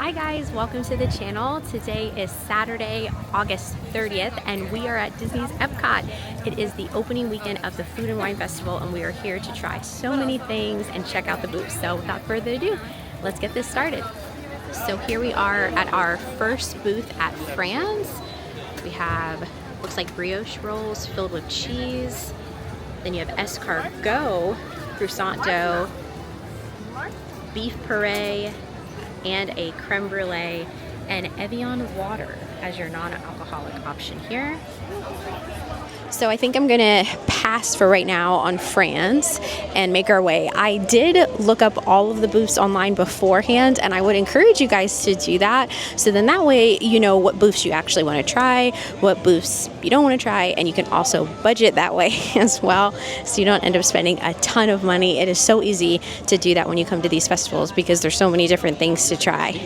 Hi guys, welcome to the channel. Today is Saturday, August 30th, and we are at Disney's Epcot. It is the opening weekend of the Food and Wine Festival, and we are here to try so many things and check out the booths. So without further ado, let's get this started. So here we are at our first booth at France. We have, looks like brioche rolls filled with cheese. Then you have escargot, croissant dough, beef puree, and a creme brulee, and Evian water as your non-alcoholic option here. So I think I'm gonna pass for right now on France and make our way. I did look up all of the booths online beforehand, and I would encourage you guys to do that. So then that way you know what booths you actually want to try, what booths you don't want to try, and you can also budget that way as well, so you don't end up spending a ton of money. It is so easy to do that when you come to these festivals because there's so many different things to try.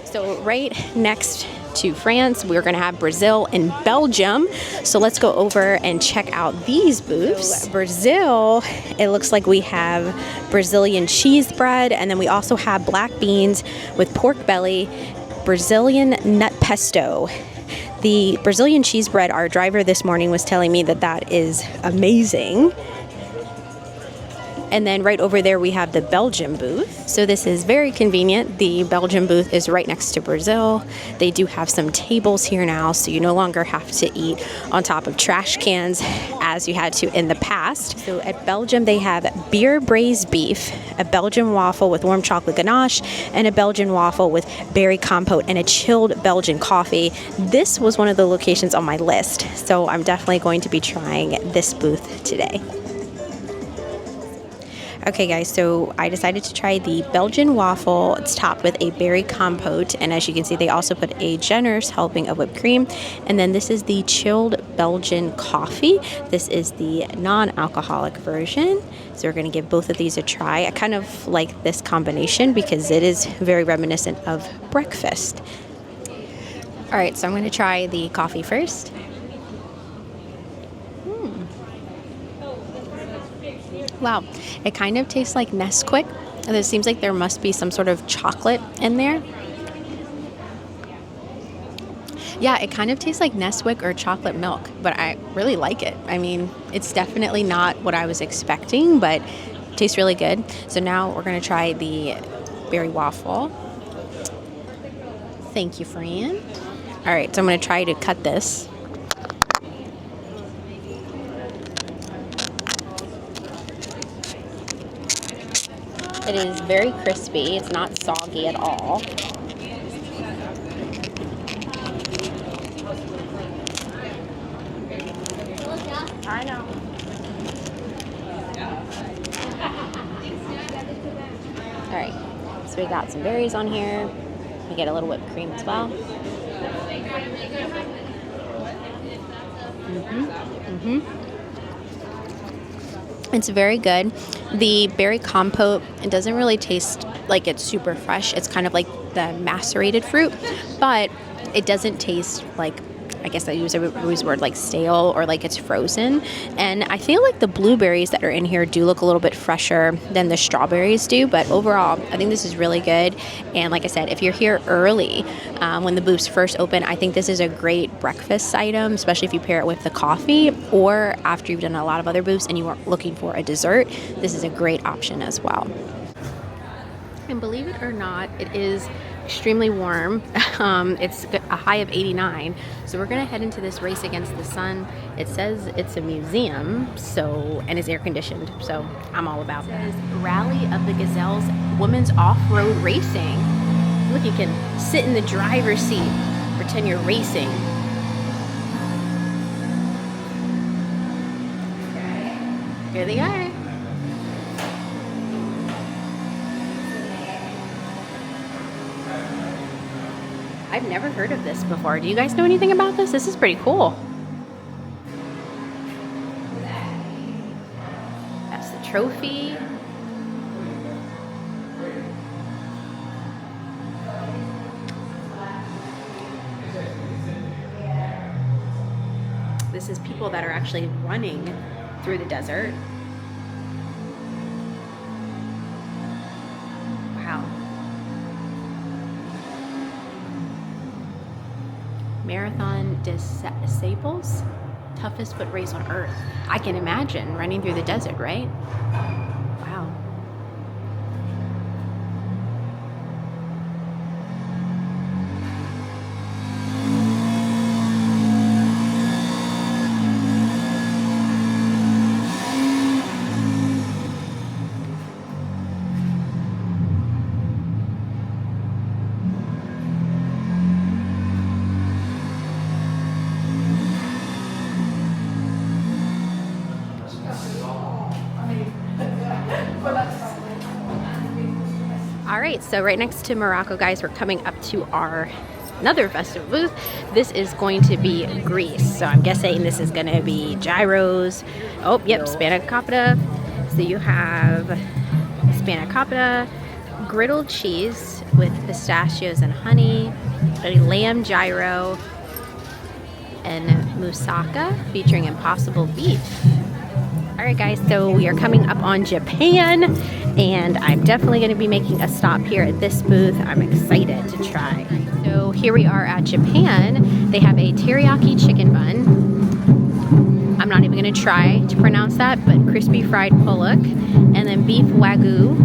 So right next to France, we're going to have Brazil and Belgium. So let's go over and check out these booths. So Brazil, it looks like we have Brazilian cheese bread, and then we also have black beans with pork belly, Brazilian nut pesto. The Brazilian cheese bread, our driver this morning was telling me that that is amazing. And then right over there we have the Belgium booth. So this is very convenient. The Belgium booth is right next to Brazil. They do have some tables here now, so you no longer have to eat on top of trash cans as you had to in the past. So at Belgium they have beer braised beef, a Belgian waffle with warm chocolate ganache, and a Belgian waffle with berry compote and a chilled Belgian coffee. This was one of the locations on my list, so I'm definitely going to be trying this booth today. Okay guys, so I decided to try the Belgian waffle. It's topped with a berry compote, and as you can see they also put a generous helping of whipped cream. And then this is the chilled Belgian coffee. This is the non-alcoholic version. So we're going to give both of these a try. I kind of like this combination because it is very reminiscent of breakfast. Alright, so I'm going to try the coffee first. Wow, it kind of tastes like Nesquik, and it seems like there must be some sort of chocolate in there. Yeah, it kind of tastes like Nesquik or chocolate milk, but I really like it. I mean, it's definitely not what I was expecting, but it tastes really good. So now we're going to try the berry waffle. Thank you, Fran. All right, so I'm going to try to cut this. It is very crispy. It's not soggy at all. I know. All right, so we got some berries on here. We get a little whipped cream as well. It's very good. The berry compote, it doesn't really taste like it's super fresh. It's kind of like the macerated fruit, but it doesn't taste like, I guess I use a word like stale or like it's frozen. And I feel like the blueberries that are in here do look a little bit fresher than the strawberries do, but overall, I think this is really good. And like I said, if you're here early, when the booths first open, I think this is a great breakfast item, especially if you pair it with the coffee, or after you've done a lot of other booths and you are looking for a dessert, this is a great option as well. And believe it or not, it is extremely warm. It's a high of 89, so we're gonna head into this race against the sun. It says it's a museum, and it's air conditioned, so I'm all about that. It says Rally of the Gazelles, women's off-road racing. Look, you can sit in the driver's seat, pretend you're racing. Here they are. I've never heard of this before. Do you guys know anything about this? This is pretty cool. That's the trophy. This is people that are actually running through the desert. Wow. Marathon Disciples, toughest foot race on earth. I can imagine running through the desert, right? Wow. All right, so right next to Morocco, guys, we're coming up to our another festival booth. This is going to be Greece, so I'm guessing this is going to be gyros. Oh, yep, spanakopita. So you have spanakopita, griddled cheese with pistachios and honey, a lamb gyro, and moussaka featuring impossible beef. All right, guys, so we are coming up on Japan, and I'm definitely going to be making a stop here at this booth. I'm excited to try. So here we are at Japan. They have a teriyaki chicken bun. I'm not even going to try to pronounce that, but crispy fried pulak, and then beef wagyu,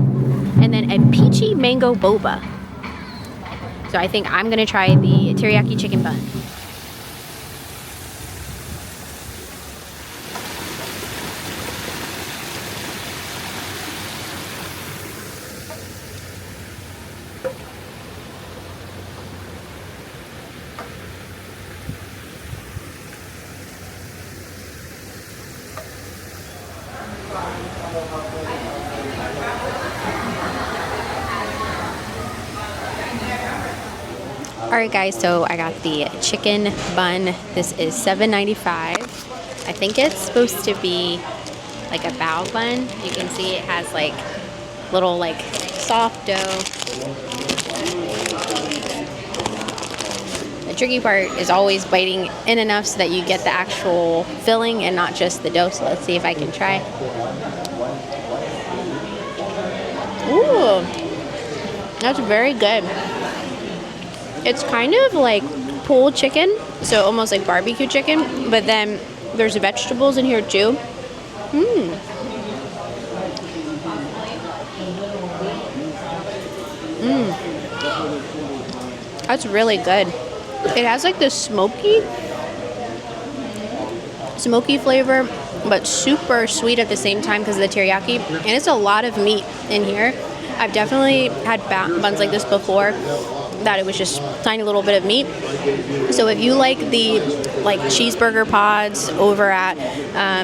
and then a peachy mango boba. So I think I'm going to try the teriyaki chicken bun. Alright guys, so I got the chicken bun. This is $7.95. I think it's supposed to be like a bao bun. You can see it has like little like soft dough. The tricky part is always biting in enough so that you get the actual filling and not just the dough. So let's see if I can try. Ooh, that's very good. It's kind of like pulled chicken, so almost like barbecue chicken, but then there's vegetables in here too. That's really good. It has like this smoky flavor, but super sweet at the same time because of the teriyaki, and it's a lot of meat in here. I've definitely had buns like this before that it was just a tiny little bit of meat. So if you like the cheeseburger pods over at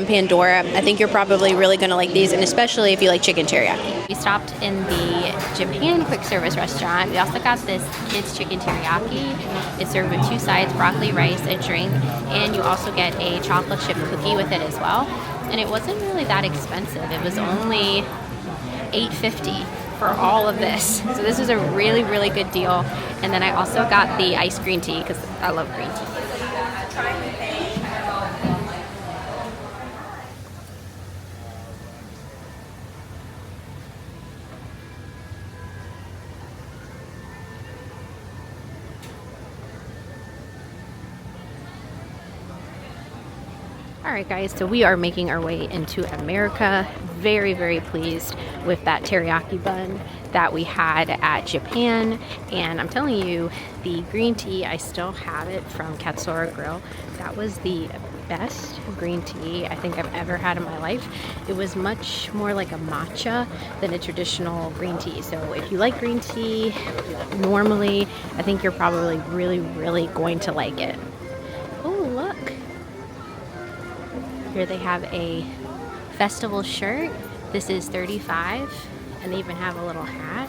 Pandora, I think you're probably really gonna like these, and especially if you like chicken teriyaki. We stopped in the Japan quick service restaurant. We also got this kids chicken teriyaki. It's served with 2 sides, broccoli, rice, a drink, and you also get a chocolate chip cookie with it as well. And it wasn't really that expensive. It was only $8.50 for all of this. So this is a really, really good deal. And then I also got the iced green tea because I love green tea. Alright guys, so we are making our way into America. Very, very pleased with that teriyaki bun that we had at Japan. And I'm telling you, the green tea, I still have it from Katsura Grill. That was the best green tea I think I've ever had in my life. It was much more like a matcha than a traditional green tea. So if you like green tea normally, I think you're probably really, really going to like it. Oh, look. Here they have a festival shirt. This is $35, and they even have a little hat.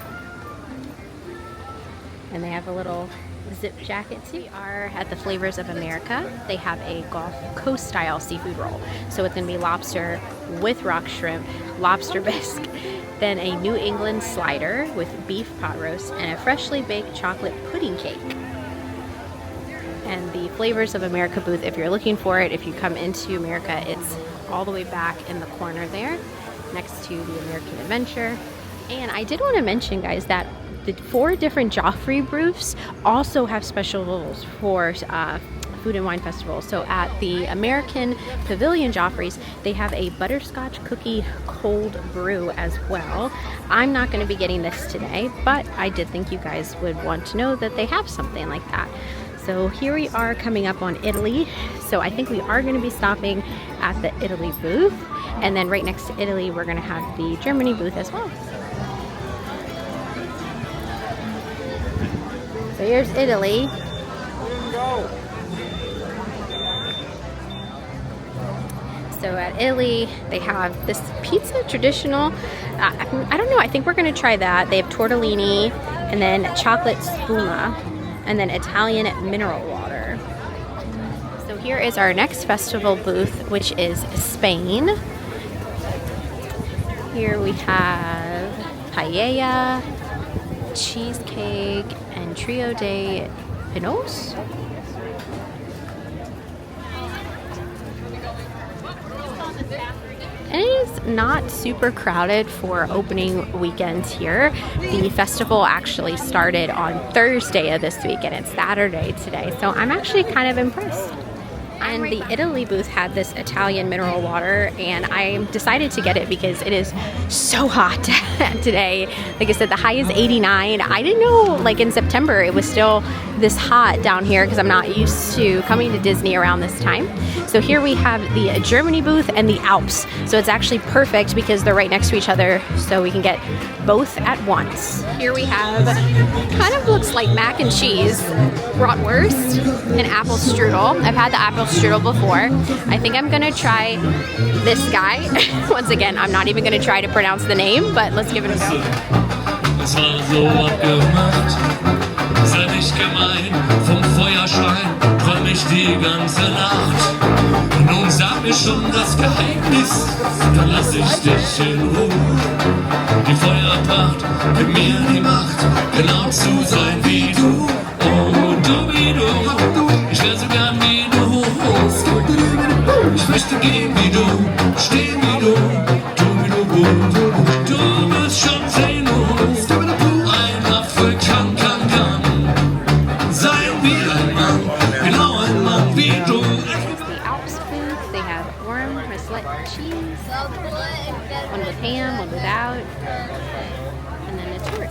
And they have a little zip jacket too. We are at the Flavors of America. They have a Gulf Coast style seafood roll. So it's gonna be lobster with rock shrimp, lobster bisque, then a New England slider with beef pot roast, and a freshly baked chocolate pudding cake. And the Flavors of America booth, if you're looking for it, if you come into America, it's all the way back in the corner there, next to the American Adventure. And I did want to mention, guys, that the 4 different Joffrey booths also have special rules for Food and Wine Festival. So at the American Pavilion Joffrey's, they have a butterscotch cookie cold brew as well. I'm not going to be getting this today, but I did think you guys would want to know that they have something like that. So here we are coming up on Italy. So I think we are going to be stopping at the Italy booth. And then right next to Italy, we're going to have the Germany booth as well. So here's Italy. So at Italy, they have this pizza traditional. I don't know, I think we're going to try that. They have tortellini and then chocolate spuma and then Italian mineral water. So here is our next festival booth, which is Spain. Here we have paella, cheesecake, and trio de pinos. And it is not super crowded for opening weekends here. The festival actually started on Thursday of this week and it's Saturday today. So I'm actually kind of impressed. And the Italy booth had this Italian mineral water and I decided to get it because it is so hot today. Like I said, the high is 89. I didn't know like in September it was still this hot down here because I'm not used to coming to Disney around this time. So here we have the Germany booth and the Alps. So it's actually perfect because they're right next to each other so we can get both at once. Here we have, kind of looks like mac and cheese, bratwurst, and apple strudel. I've had the apple strudel before. I think I'm gonna try this guy. Once again, I'm not even gonna try to pronounce the name, but let's give it a go. Es war so abgemacht, sei nicht gemein, vom Feuerschein träum ich die ganze Nacht. Nun sag mir schon das Geheimnis, dann lass ich dich in Ruhe. Die Feuerpracht gibt mir die Macht, genau zu sein wie du. Oh, du wie du, ich wär so gern wie du. Ich möchte gehen wie du, stehen wie du, tun wie du gut. Du bist schon sehnlos, ein Apfel kann sein wie ein Mann, genau ein Mann wie du. The Alps booth, they have warm raclette cheese, one with ham, one without, and then a tort.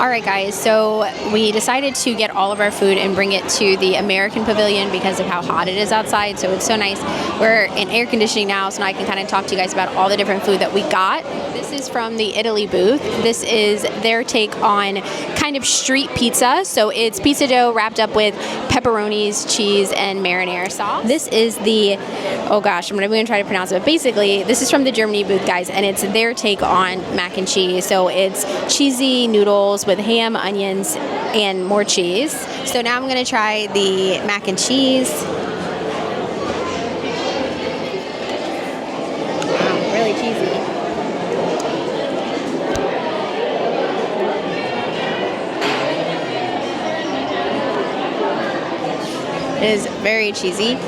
Alright guys, so we decided to get all of our food and bring it to the American Pavilion because of how hot it is outside, so it's so nice. We're in air conditioning now, so now I can kind of talk to you guys about all the different food that we got. This is from the Italy booth. This is their take on kind of street pizza, so it's pizza dough wrapped up with pepperonis, cheese, and marinara sauce. This is the, oh gosh, I'm not even going to try to pronounce it, but basically this is from the Germany booth, guys, and it's their take on mac and cheese. So it's cheesy noodles with ham, onions, and more cheese. So now I'm going to try the mac and cheese. Wow, really cheesy. It is very cheesy.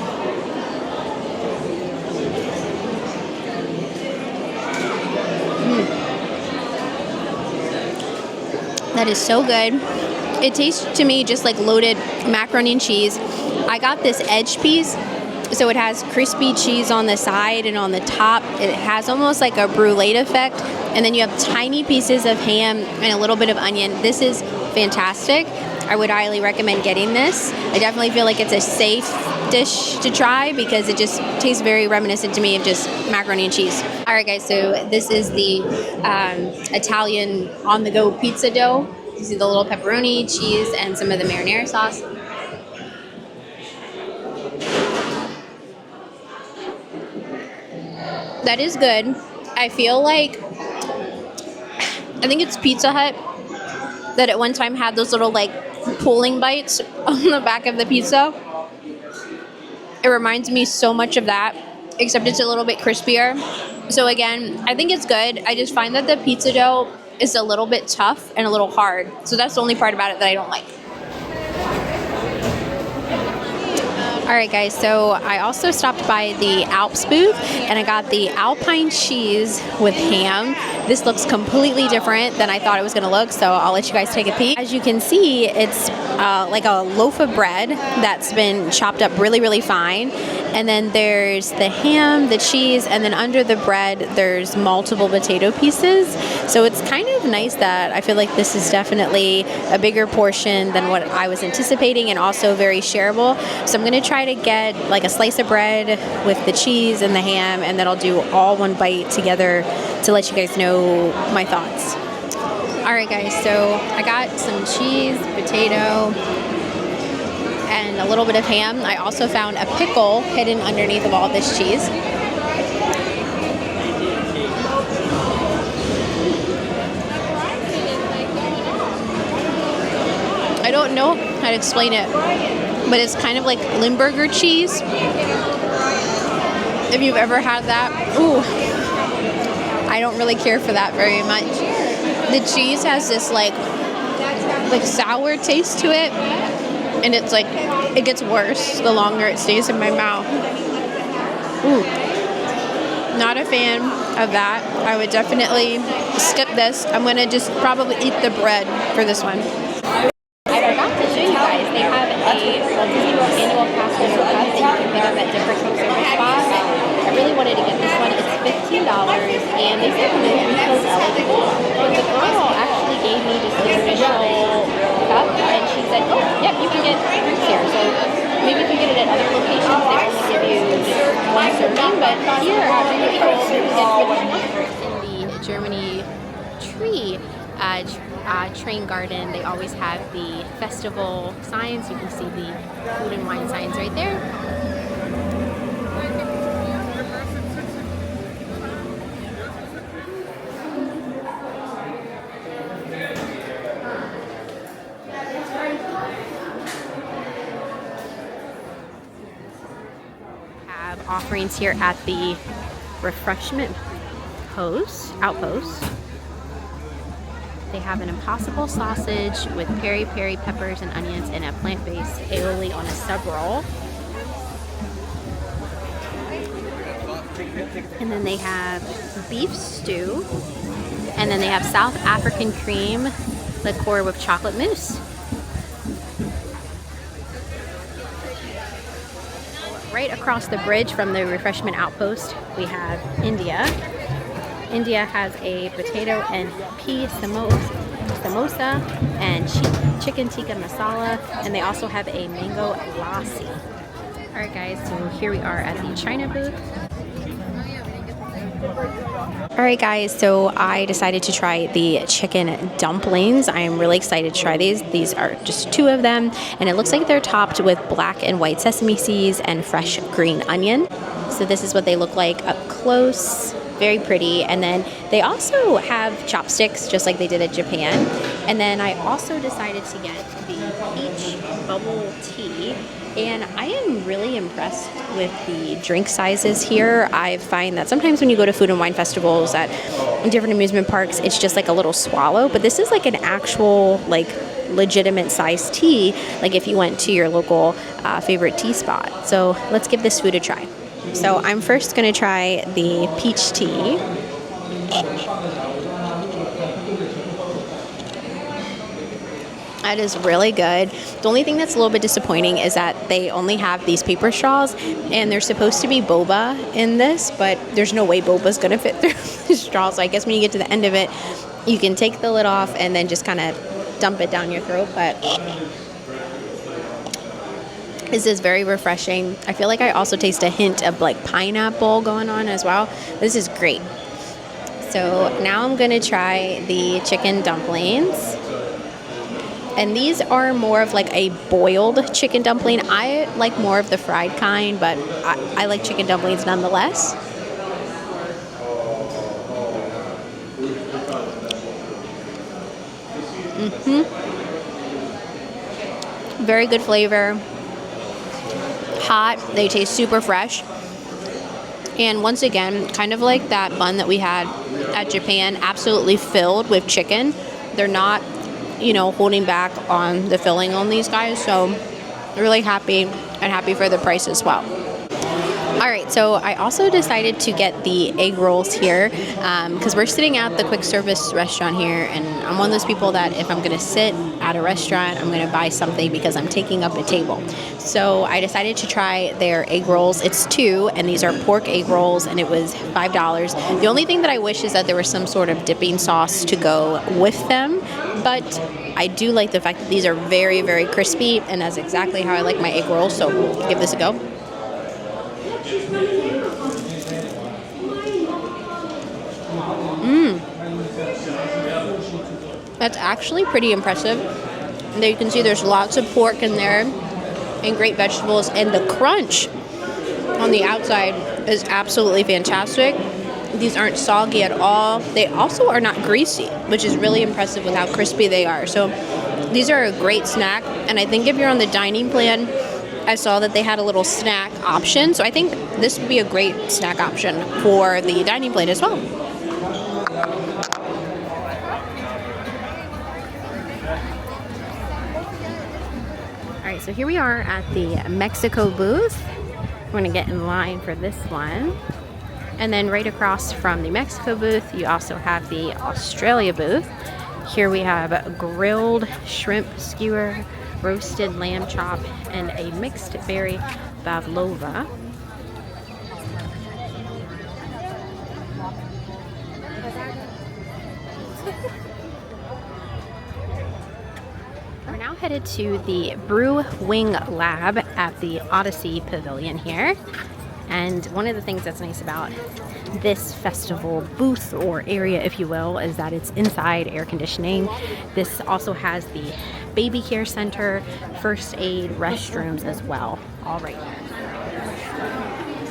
That is so good. It tastes to me just like loaded macaroni and cheese. I got this edge piece, so it has crispy cheese on the side and on the top. It has almost like a brulee effect, and then you have tiny pieces of ham and a little bit of onion. This is fantastic. I would highly recommend getting this. I definitely feel like it's a safe dish to try because it just tastes very reminiscent to me of just macaroni and cheese. All right, guys, so this is the Italian on-the-go pizza dough. You see the little pepperoni, cheese, and some of the marinara sauce. That is good. I feel like, I think it's Pizza Hut that at one time had those little like pulling bites on the back of the pizza. It reminds me so much of that, except it's a little bit crispier. So again, I think it's good. I just find that the pizza dough is a little bit tough and a little hard. So that's the only part about it that I don't like. All right, guys, so I also stopped by the Alps booth and I got the Alpine cheese with ham. This looks completely different than I thought it was going to look, so I'll let you guys take a peek. As you can see, it's like a loaf of bread that's been chopped up really, really fine. And then there's the ham, the cheese, and then under the bread, there's multiple potato pieces. So it's kind of nice that I feel like this is definitely a bigger portion than what I was anticipating and also very shareable. So I'm going to try to get like a slice of bread with the cheese and the ham, and then I'll do all one bite together to let you guys know my thoughts. All right, guys, so I got some cheese, potato, and a little bit of ham. I also found a pickle hidden underneath of all this cheese. I don't know how to explain it, but it's kind of like Limburger cheese. If you've ever had that, ooh, I don't really care for that very much. The cheese has this like sour taste to it, and it's like, it gets worse the longer it stays in my mouth. Ooh, not a fan of that. I would definitely skip this. I'm gonna just probably eat the bread for this one. I forgot to show you guys, they have a Walt Disney World annual pass holder cup that you can pick up at different quick service spots. I really wanted to get this one. It's $15, and they said no refills eligible. But the girl actually gave me just the traditional cup, and she said, "Oh, yep, you can get drinks here." So maybe if you get it at other locations, they only give you just one serving. But here at Refreshment, you can get in the Germany tree. Train garden, they always have the festival signs. You can see the food and wine signs right there. Have offerings here at the Refreshment Outpost. They have an impossible sausage with peri-peri peppers and onions and a plant-based aioli on a sub roll. And then they have beef stew. And then they have South African cream liqueur with chocolate mousse. Right across the bridge from the Refreshment Outpost, we have India. India has a potato and pea samosa and chicken tikka masala, and they also have a mango lassi. Alright guys, so here we are at the China booth. Alright guys, so I decided to try the chicken dumplings. I am really excited to try these. These are just 2 of them, and it looks like they're topped with black and white sesame seeds and fresh green onion. So this is what they look like up close. Very pretty. And then they also have chopsticks, just like they did at Japan. And then I also decided to get the peach bubble tea, and I am really impressed with the drink sizes here. I find that sometimes when you go to food and wine festivals at different amusement parks, it's just like a little swallow, but this is like an actual like legitimate size tea, like if you went to your local favorite tea spot. So let's give this food a try. So I'm first going to try the peach tea. That is really good. The only thing that's a little bit disappointing is that they only have these paper straws, and there's supposed to be boba in this, but there's no way boba's going to fit through the straw. So I guess when you get to the end of it, you can take the lid off and then just kind of dump it down your throat. But this is very refreshing. I feel like I also taste a hint of like pineapple going on as well. This is great. So now I'm gonna try the chicken dumplings. And these are more of like a boiled chicken dumpling. I like more of the fried kind, but I like chicken dumplings nonetheless. Very good flavor. Hot, they taste super fresh, and once again, kind of like that bun that we had at Japan, absolutely filled with chicken. They're not, you know, holding back on the filling on these guys, so really happy at and happy for the price as well. All right, so I also decided to get the egg rolls here because we're sitting at the quick service restaurant here, and I'm one of those people that if I'm going to sit at a restaurant, I'm going to buy something because I'm taking up a table. So I decided to try their egg rolls. It's 2, and these are pork egg rolls, and it was $5. The only thing that I wish is that there was some sort of dipping sauce to go with them, but I do like the fact that these are very, very crispy, and that's exactly how I like my egg rolls, so give this a go. That's actually pretty impressive. There you can see there's lots of pork in there and great vegetables, and the crunch on the outside is absolutely fantastic. These aren't soggy at all. They also are not greasy, which is really impressive with how crispy they are. So these are a great snack, and I think if you're on the dining plan, I saw that they had a little snack option, so I think this would be a great snack option for the dining plan as well. Alright, so here we are at the Mexico booth. We're going to get in line for this one. And then right across from the Mexico booth, you also have the Australia booth. Here we have grilled shrimp skewer, roasted lamb chop, and a mixed berry pavlova. We're now headed to the Brew-Wing Lab at the Odyssey Pavilion here. And one of the things that's nice about this festival booth or area, if you will, is that it's inside air conditioning. This also has the baby care center, first aid, restrooms as well. All right.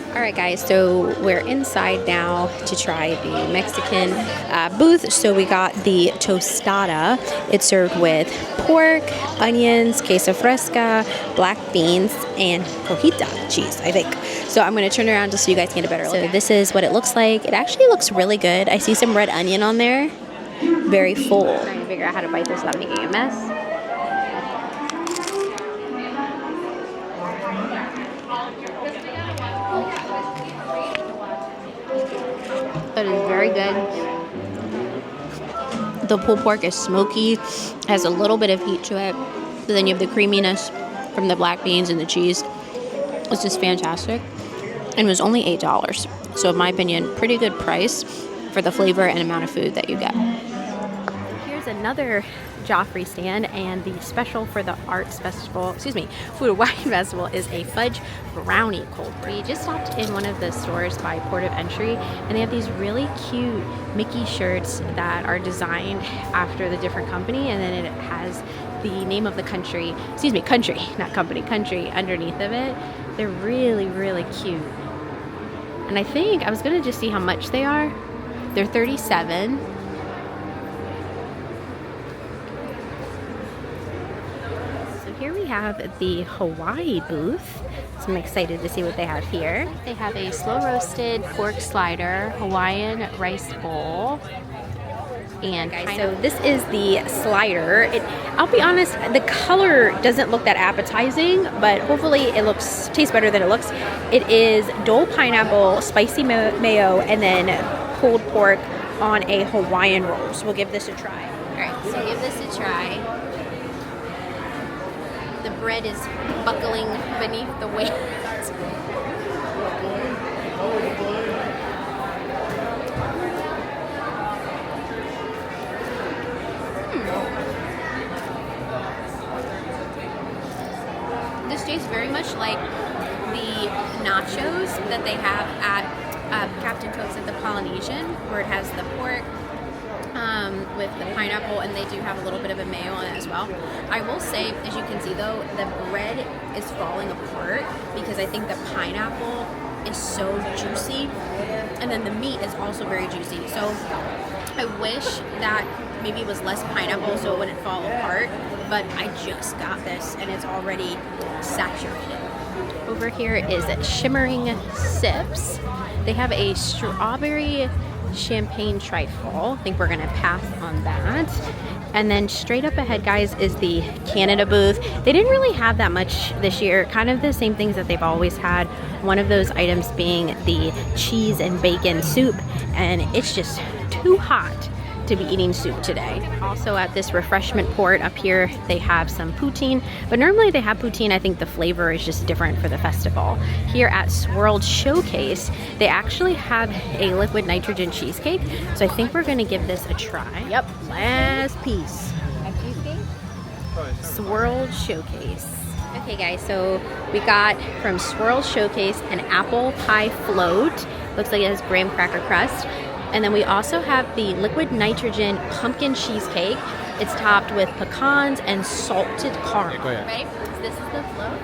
All right, guys, so we're inside now to try the Mexican booth. So we got the tostada. It's served with pork, onions, queso fresca, black beans, and cojita cheese, I think. So I'm going to turn around just so you guys can get a better look. So this is what it looks like. It actually looks really good. I see some red onion on there. Very full. I'm trying to figure out how to bite this without making a mess. It is very good. The pulled pork is smoky, has a little bit of heat to it. But then you have the creaminess from the black beans and the cheese. It's just fantastic. And it was only $8. So in my opinion, pretty good price for the flavor and amount of food that you get. Here's another Joffrey stand, and the special for the Arts Festival, Food and Wine Festival, is a fudge brownie cold brew. We just stopped in one of the stores by Port of Entry, and they have these really cute Mickey shirts that are designed after the different company, and then it has the name of the country, country, not company, country underneath of it. They're really, really cute. And I think I was gonna just see how much they are. They're $37. Here we have the Hawaii booth, so I'm excited to see what they have here. They have a slow roasted pork slider, Hawaiian rice bowl, and guys, so this is the slider. I'll be honest, the color doesn't look that appetizing, but hopefully it tastes better than it looks. It is Dole pineapple, spicy mayo, and then pulled pork on a Hawaiian roll. So we'll give this a try. All right, so give this a try. The bread is buckling beneath the weight. This tastes very much like the nachos that they have at Captain Cook's at the Polynesian, where it has the pork with the pineapple, and they do have a little bit of a mayo on it as well. I will say, as you can see though, the bread is falling apart because I think the pineapple is so juicy, and then the meat is also very juicy. So I wish that maybe it was less pineapple so it wouldn't fall apart, but I just got this and it's already saturated. Over here is Shimmering Sips. They have a strawberry champagne trifle. I think we're gonna pass on that. And then straight up ahead, guys, is the Canada booth. They didn't really have that much this year, kind of the same things that they've always had. One of those items being the cheese and bacon soup, and it's just too hot to be eating soup today. Also at this refreshment port up here, they have some poutine, but normally they have poutine. I think the flavor is just different for the festival. Here at Swirled Showcase, they actually have a liquid nitrogen cheesecake, so I think we're gonna give this a try. Yep, last piece. A cheesecake? Swirled Showcase. Okay guys, so we got from Swirled Showcase an apple pie float. Looks like it has graham cracker crust. And then we also have the liquid nitrogen pumpkin cheesecake. It's topped with pecans and salted caramel. Okay, right? So this is the float.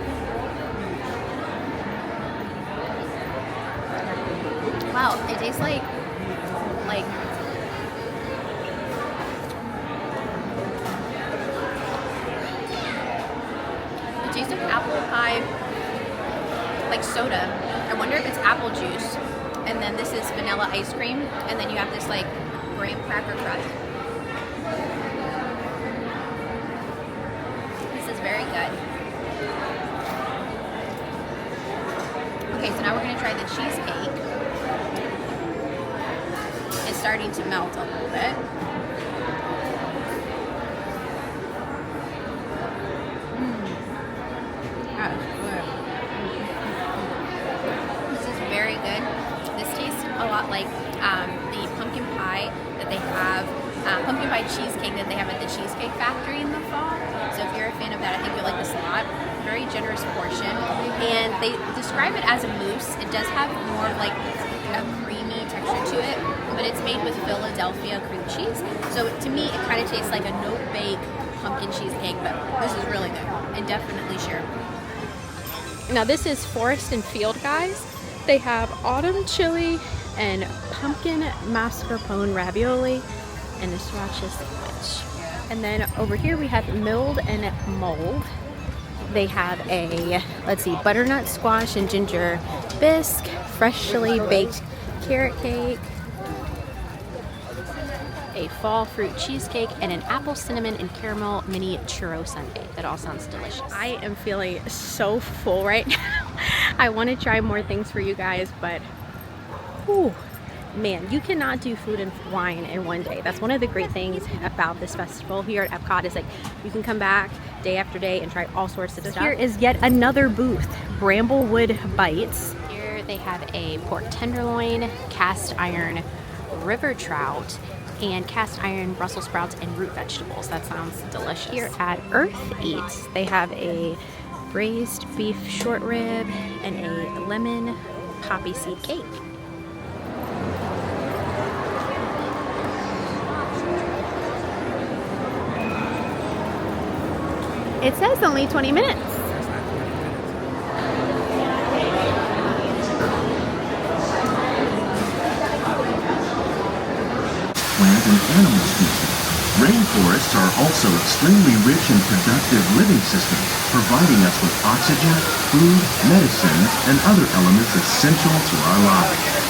Wow, it tastes like it tastes like apple pie, like soda. I wonder if it's apple juice. And then this is vanilla ice cream, and then you have this like graham cracker crust. This is very good. Okay, so now we're gonna try the cheesecake. It's starting to melt a little bit. That's good. This is very good. A lot like the pumpkin pie that they have, pumpkin pie cheesecake that they have at the Cheesecake Factory in the fall. So if you're a fan of that, I think you'll like this a lot. Very generous portion, and they describe it as a mousse. It does have more of like a creamy texture to it, but it's made with Philadelphia cream cheese. So to me, it kind of tastes like a no-bake pumpkin cheesecake, but this is really good, and definitely share. Now this is Forest and Field, guys. They have autumn chili and pumpkin mascarpone ravioli and a sriracha sandwich. And then over here we have milled and mold. They have a, let's see, butternut squash and ginger bisque, freshly baked carrot cake, a fall fruit cheesecake, and an apple cinnamon and caramel mini churro sundae. That all sounds delicious. I am feeling so full right now. I want to try more things for you guys, but whew, man, you cannot do food and wine in one day. That's one of the great things about this festival here at Epcot, is like you can come back day after day and try all sorts of stuff. Here is yet another booth, Bramblewood Bites. Here they have a pork tenderloin, cast iron river trout, and cast iron Brussels sprouts and root vegetables. That sounds delicious. Here at Earth Eats, they have a braised beef short rib and a lemon poppy seed cake. It says only 20 minutes. Plant and animal species. Rainforests are also extremely rich and productive living systems, providing us with oxygen, food, medicines, and other elements essential to our lives.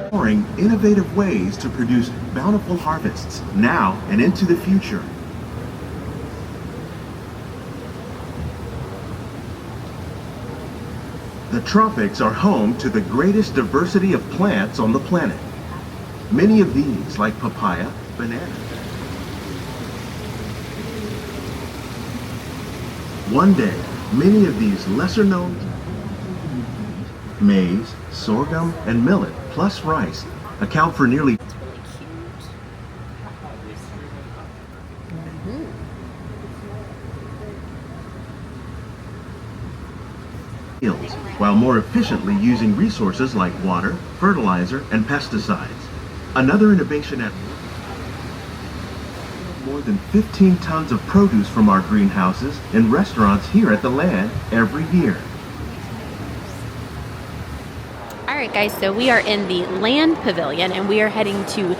Exploring innovative ways to produce bountiful harvests now and into the future. The tropics are home to the greatest diversity of plants on the planet. Many of these, like papaya, banana. One day, many of these lesser-known maize, sorghum, and millet, plus rice, account for nearly yields, while more efficiently using resources like water, fertilizer, and pesticides. Another innovation at more than 15 tons of produce from our greenhouses in restaurants here at the land every year. Alright guys, so we are in the land pavilion and we are heading to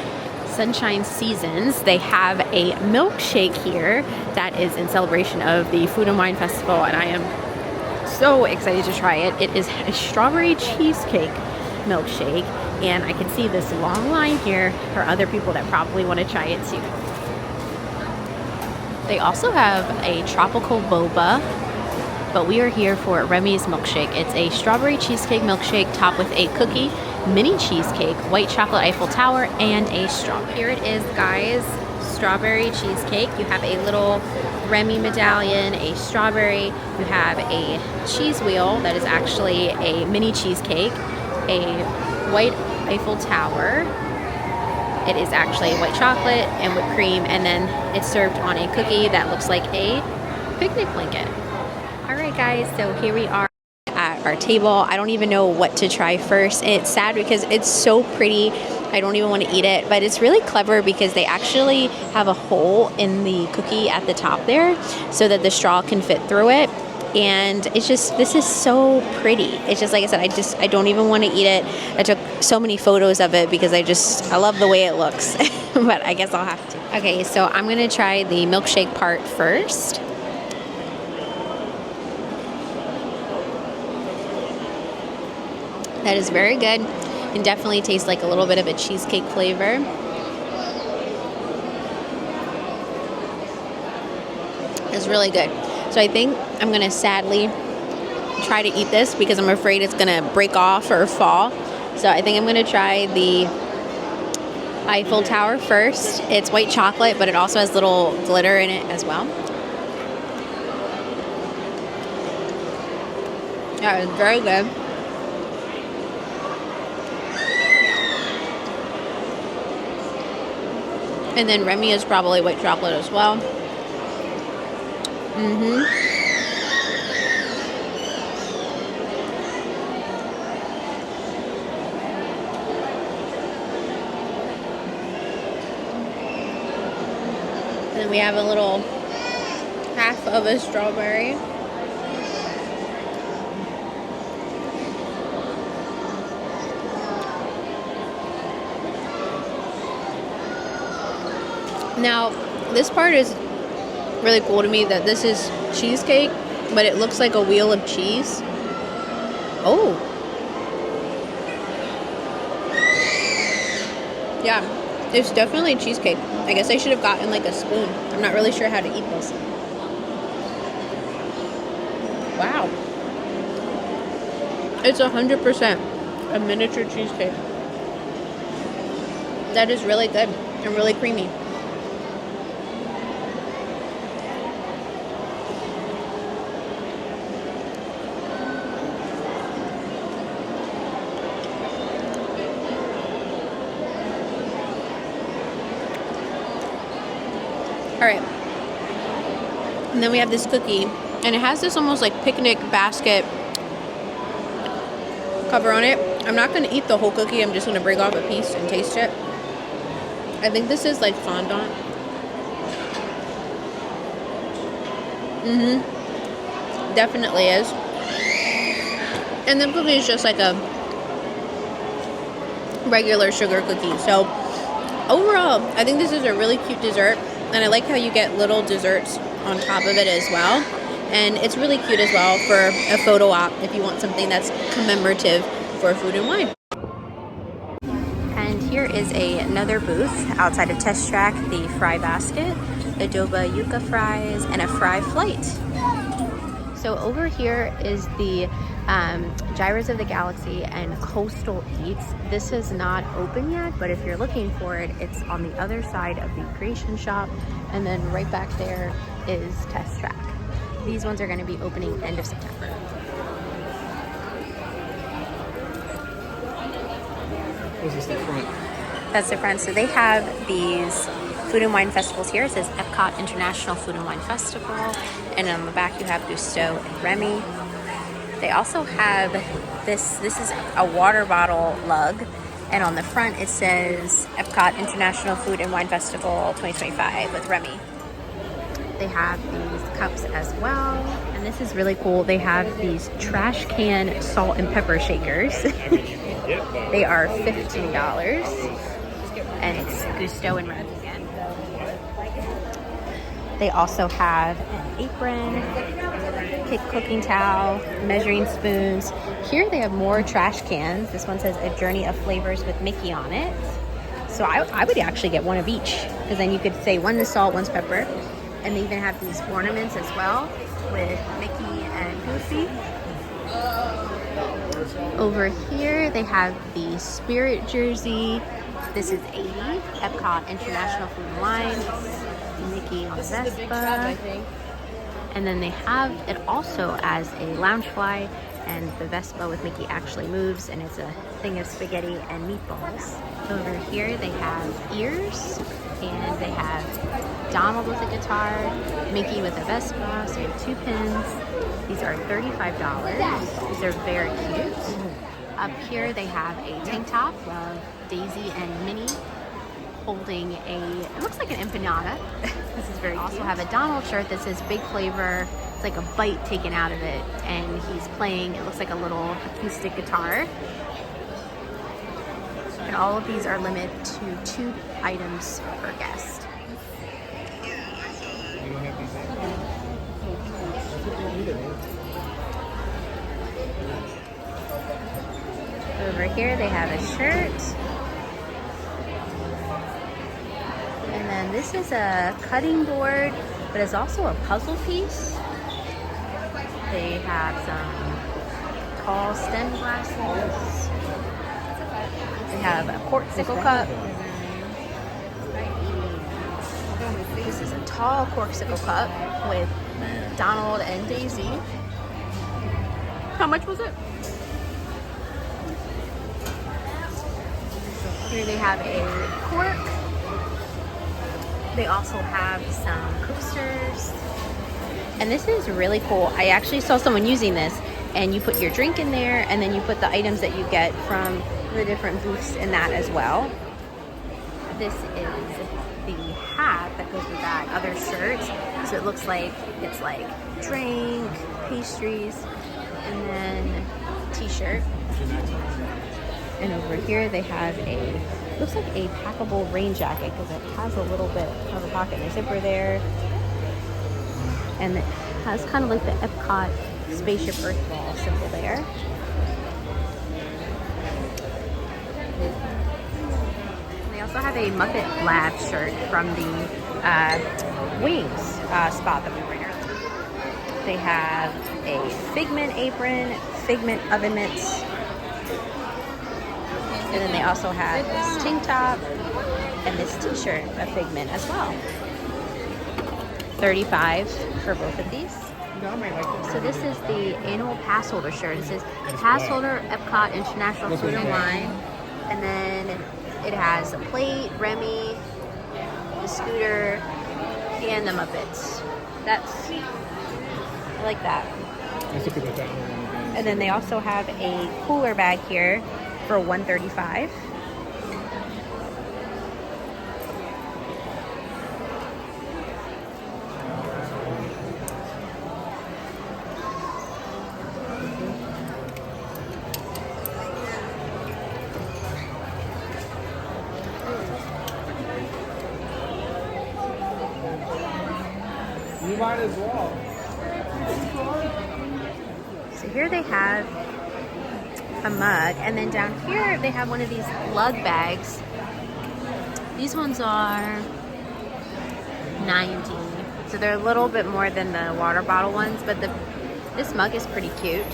Sunshine Seasons, they have a milkshake here that is in celebration of the Food and Wine Festival, and I am so excited to try it. It is a strawberry cheesecake milkshake, and I can see this long line here for other people that probably want to try it too. They also have a tropical boba, but we are here for Remy's milkshake. It's a strawberry cheesecake milkshake topped with a cookie, mini cheesecake, white chocolate Eiffel Tower, and a strawberry. Here it is, guys. Strawberry cheesecake. You have a little Remy medallion, a strawberry. You have a cheese wheel that is actually a mini cheesecake, a white Eiffel Tower. It is actually white chocolate and whipped cream, and then it's served on a cookie that looks like a picnic blanket. All right, guys, so here we are at our table. I don't even know what to try first. It's sad because it's so pretty. I don't even want to eat it, but it's really clever because they actually have a hole in the cookie at the top there so that the straw can fit through it. And it's just, this is so pretty. It's just, like I said, I don't even want to eat it. I took so many photos of it because I love the way it looks, but I guess I'll have to. Okay, so I'm going to try the milkshake part first. That is very good. It definitely tastes like a little bit of a cheesecake flavor. It's really good. So I think I'm gonna sadly try to eat this because I'm afraid it's gonna break off or fall. So I think I'm gonna try the Eiffel Tower first. It's white chocolate, but it also has little glitter in it as well. Yeah, it's very good. And then Remy is probably white chocolate as well. And then we have a little half of a strawberry. Now, this part is really cool to me that this is cheesecake, but it looks like a wheel of cheese. Oh. Yeah, it's definitely cheesecake. I guess I should have gotten like a spoon. I'm not really sure how to eat this. Wow. It's 100% a miniature cheesecake. That is really good and really creamy. All right, and then we have this cookie, and it has this almost like picnic basket cover on it. I'm not going to eat the whole cookie. I'm just going to break off a piece and taste it. I think this is like fondant. Definitely is. And the cookie is just like a regular sugar cookie. So overall, I think this is a really cute dessert. And I like how you get little desserts on top of it as well. And it's really cute as well for a photo op if you want something that's commemorative for food and wine. And here is another booth outside of Test Track, the fry basket, adobo yuca fries, and a fry flight. So over here is the Gyros of the Galaxy and Coastal Eats. This is not open yet, but if you're looking for it, it's on the other side of the Creation Shop, and then right back there is Test Track. These ones are going to be opening end of September. This is the front. That's the front. So they have these Food and Wine Festivals here. It says Epcot International Food and Wine Festival. And on the back you have Gusto and Remy. They also have this is a water bottle lug. And on the front it says Epcot International Food and Wine Festival 2025 with Remy. They have these cups as well. And this is really cool. They have these trash can salt and pepper shakers. They are $15. and it's Gusto and Red again. They also have an apron, cooking towel, measuring spoons. Here they have more trash cans. This one says A Journey of Flavors with Mickey on it. So I would actually get one of each, because then you could say one is salt, one's pepper. And they even have these ornaments as well with Mickey and Goofy. Over here they have the Spirit jersey. This is 80, Epcot International Food and Wine. Mickey on Vespa. And then they have it also as a Loungefly, and the Vespa with Mickey actually moves, and it's a thing of spaghetti and meatballs. Over here they have ears, and they have Donald with a guitar, Mickey with a Vespa, so 2 pins. These are $35. These are very cute. Up here they have a tank top of Daisy and Minnie holding it looks like an empanada. This is very cute. Also have a Donald shirt that says Big Flavor. It's like a bite taken out of it, and he's playing, it looks like a little acoustic guitar. And all of these are limited to 2 items per guest. Over here they have a shirt. And then this is a cutting board, but it's also a puzzle piece. They have some tall stem glasses. They have a corksicle cup. This is a tall corksicle cup with Donald and Daisy. How much was it? Here they have a cork. They also have some coasters. And this is really cool. I actually saw someone using this, and you put your drink in there, and then you put the items that you get from the different booths in that as well. This is the hat that goes with that other shirt. So it looks like it's like drink, pastries, and then t-shirt. And over here they have a, looks like a packable rain jacket, because it has a little bit of a pocket and a zipper there. And it has kind of like the Epcot Spaceship Earth Ball symbol there. And they also have a Muppet Lab shirt from the Wings spot that we were in earlier. They have a Figment apron, Figment oven mitts. And then they also have this tank top and this t-shirt of Figment as well. $35 for both of these. So this is the annual pass holder shirt. It says pass holder Epcot International Food and Wine. And then it has a plate, Remy, the scooter, and the Muppets. That's, I like that. And then they also have a cooler bag here for $135. You might as well. So here they have a mug, and then down here they have one of these lug bags. These ones are $90, so they're a little bit more than the water bottle ones, but this mug is pretty cute.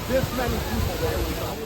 This many people there.